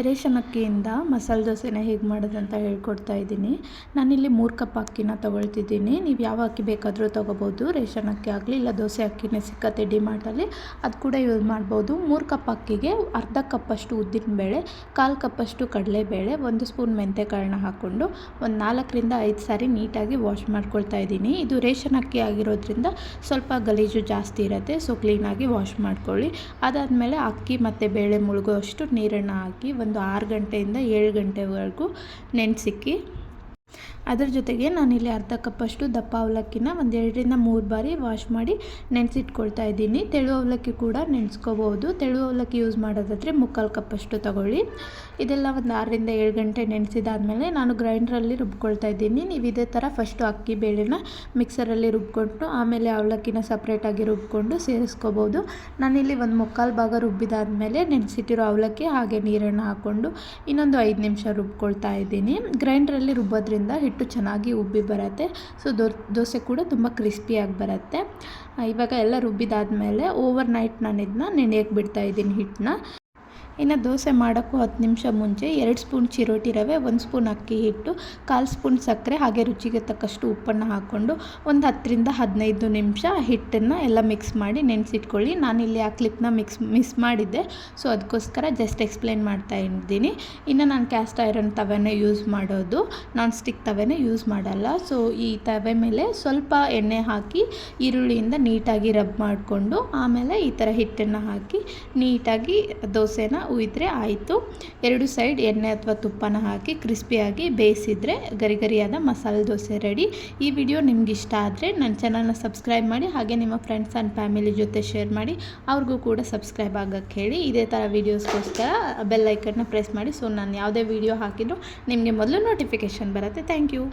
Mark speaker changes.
Speaker 1: Ration ಅಕ್ಕಿಯಿಂದ ಮಸಾಲೆ ದೋಸೆನ ಹೇಗೆ ಮಾಡೋದಂತ ಹೇಳ್ಕೊಡ್ತಾ ಇದ್ದೀನಿ. ನಾನಿಲ್ಲಿ 3 ಕಪ್ ಅಕ್ಕಿನ ತೊಗೊಳ್ತಿದ್ದೀನಿ. ನೀವು ಯಾವ ಅಕ್ಕಿ ಬೇಕಾದರೂ ತೊಗೋಬೋದು. ರೇಷನ್ ಅಕ್ಕಿ ಆಗಲಿ ಇಲ್ಲ ದೋಸೆ ಅಕ್ಕಿನೇ ಸಿಕ್ಕತ್ತೆ ಡಿಮಾರ್ಟಲ್ಲಿ, ಅದು ಕೂಡ ಯೂಸ್ ಮಾಡ್ಬೋದು. 3 ಕಪ್ ಅಕ್ಕಿಗೆ ಅರ್ಧ ಕಪ್ಪಷ್ಟು ಉದ್ದಿನಬೇಳೆ, 1/4 ಕಪ್ಪಷ್ಟು ಕಡಲೆಬೇಳೆ, 1 ಸ್ಪೂನ್ ಮೆಂತ್ಯಕಾಳನ್ನ ಹಾಕ್ಕೊಂಡು ಒಂದು 4ರಿಂದ 5 ಸಾರಿ ನೀಟಾಗಿ ವಾಶ್ ಮಾಡ್ಕೊಳ್ತಾ ಇದ್ದೀನಿ. ಇದು ರೇಷನ್ ಅಕ್ಕಿ ಆಗಿರೋದ್ರಿಂದ ಸ್ವಲ್ಪ ಗಲೀಜು ಜಾಸ್ತಿ ಇರುತ್ತೆ, ಸೊ ಕ್ಲೀನಾಗಿ ವಾಶ್ ಮಾಡ್ಕೊಳ್ಳಿ. ಅದಾದಮೇಲೆ ಅಕ್ಕಿ ಮತ್ತು ಬೇಳೆ ಮುಳುಗೋ ಅಷ್ಟು ನೀರನ್ನು ಹಾಕಿ ಒಂದು 6 ಗಂಟೆಯಿಂದ 7 ಗಂಟೆವರೆಗೂ ನೆನೆಸಿಕ್ಕಿ. ಅದರ ಜೊತೆಗೆ ನಾನಿಲ್ಲಿ ಅರ್ಧ ಕಪ್ಪಷ್ಟು ದಪ್ಪ ಅವಲಕ್ಕಿನ ಒಂದು 2ರಿಂದ 3 ಬಾರಿ ವಾಶ್ ಮಾಡಿ ನೆನೆಸಿಟ್ಕೊಳ್ತಾ ಇದ್ದೀನಿ. ತೆಳು ಅವಲಕ್ಕಿ ಕೂಡ ನೆನೆಸ್ಕೋಬೋದು. ತೆಳು ಅವಲಕ್ಕಿ ಯೂಸ್ ಮಾಡೋದಾದರೆ 3/4 ಕಪ್ಪಷ್ಟು ತಗೊಳ್ಳಿ. ಇದೆಲ್ಲ ಒಂದು 6ರಿಂದ 7 ಗಂಟೆ ನೆನೆಸಿದಾದ್ಮೇಲೆ ನಾನು ಗ್ರೈಂಡ್ರಲ್ಲಿ ರುಬ್ಕೊಳ್ತಾ ಇದ್ದೀನಿ. ನೀವು ಇದೇ ಥರ ಫಸ್ಟು ಅಕ್ಕಿ ಬೇಳೆನ ಮಿಕ್ಸರಲ್ಲಿ ರುಬ್ಕೊಂಡು ಆಮೇಲೆ ಅವಲಕ್ಕಿನ ಸಪ್ರೇಟಾಗಿ ರುಬ್ಕೊಂಡು ಸೇರಿಸ್ಕೋಬೋದು. ನಾನಿಲ್ಲಿ ಒಂದು 3/4 ಭಾಗ ರುಬ್ಬಿದಾದ್ಮೇಲೆ ನೆನೆಸಿಟ್ಟಿರೋ ಅವಲಕ್ಕಿ ಹಾಗೆ ನೀರನ್ನು ಹಾಕ್ಕೊಂಡು ಇನ್ನೊಂದು 5 ನಿಮಿಷ ರುಬ್ಕೊಳ್ತಾ ಇದ್ದೀನಿ. ಗ್ರೈಂಡ್ರಲ್ಲಿ ರುಬ್ಬೋದ್ರಿಂದ ಹಿಟ್ಟು ಚೆನ್ನಾಗಿ ಉಬ್ಬಿ ಬರುತ್ತೆ, ಸೊ ದೋಸೆ ಕೂಡ ತುಂಬ ಕ್ರಿಸ್ಪಿಯಾಗಿ ಬರುತ್ತೆ. ಇವಾಗ ಎಲ್ಲ ರುಬ್ಬಿದಾದ್ಮೇಲೆ ಓವರ್ ನೈಟ್ ನಾನು ಇದನ್ನ ನೆನೆಯಕ್ಕೆ ಬಿಡ್ತಾ ಇದ್ದೀನಿ ಹಿಟ್ಟನ್ನ. ಇನ್ನು ದೋಸೆ ಮಾಡೋಕ್ಕೂ 10 ನಿಮಿಷ ಮುಂಚೆ 2 ಸ್ಪೂನ್ ಚಿರೋಟಿ ರವೆ, 1 ಸ್ಪೂನ್ ಅಕ್ಕಿ ಹಿಟ್ಟು, 1/4 ಸ್ಪೂನ್ ಸಕ್ಕರೆ ಹಾಗೆ ರುಚಿಗೆ ತಕ್ಕಷ್ಟು ಉಪ್ಪನ್ನು ಹಾಕ್ಕೊಂಡು ಒಂದು 10ರಿಂದ 15 ನಿಮಿಷ ಹಿಟ್ಟನ್ನು ಎಲ್ಲ ಮಿಕ್ಸ್ ಮಾಡಿ ನೆನೆಸಿಟ್ಕೊಳ್ಳಿ. ನಾನಿಲ್ಲಿ ಆ ಕ್ಲಿಪ್ನ ಮಿಸ್ ಮಾಡಿದ್ದೆ, ಸೊ ಅದಕ್ಕೋಸ್ಕರ ಜಸ್ಟ್ ಎಕ್ಸ್ಪ್ಲೇನ್ ಮಾಡ್ತಾ ಇದ್ದೀನಿ. ಇನ್ನು ನಾನು ಕ್ಯಾಸ್ಟ್ ಐರನ್ ತವೆನೇ ಯೂಸ್ ಮಾಡೋದು, ನಾನ್ ಸ್ಟಿಕ್ ತವೆನೇ ಯೂಸ್ ಮಾಡಲ್ಲ. ಸೊ ಈ ತವೆ ಮೇಲೆ ಸ್ವಲ್ಪ ಎಣ್ಣೆ ಹಾಕಿ ಈರುಳ್ಳಿಯಿಂದ ನೀಟಾಗಿ ರಬ್ ಮಾಡಿಕೊಂಡು ಆಮೇಲೆ ಈ ಥರ ಹಿಟ್ಟನ್ನು ಹಾಕಿ ನೀಟಾಗಿ ದೋಸೆನ ಉಯ್ದರೆ ಆಯಿತು. 2 ಸೈಡ್ ಎಣ್ಣೆ ಅಥವಾ ತುಪ್ಪನ ಹಾಕಿ ಕ್ರಿಸ್ಪಿಯಾಗಿ ಬೇಯಿಸಿದರೆ ಗರಿ ಗರಿಯಾದ ಮಸಾಲೆ ದೋಸೆ ರೆಡಿ. ಈ ವಿಡಿಯೋ ನಿಮ್ಗೆ ಇಷ್ಟ ಆದರೆ ನನ್ನ ಚಾನಲ್ನ ಸಬ್ಸ್ಕ್ರೈಬ್ ಮಾಡಿ, ಹಾಗೆ ನಿಮ್ಮ ಫ್ರೆಂಡ್ಸ್ ಆ್ಯಂಡ್ ಫ್ಯಾಮಿಲಿ ಜೊತೆ ಶೇರ್ ಮಾಡಿ, ಅವ್ರಿಗೂ ಕೂಡ ಸಬ್ಸ್ಕ್ರೈಬ್ ಆಗೋಕ್ಕೆ ಹೇಳಿ. ಇದೇ ಥರ ವೀಡಿಯೋಸ್ಗೋಸ್ಕರ ಬೆಲ್ ಐಕನ್ನ ಪ್ರೆಸ್ ಮಾಡಿ, ಸೊ ನಾನು ಯಾವುದೇ ವೀಡಿಯೋ ಹಾಕಿದರೂ ನಿಮಗೆ ಮೊದಲು ನೋಟಿಫಿಕೇಷನ್ ಬರುತ್ತೆ. Thank you.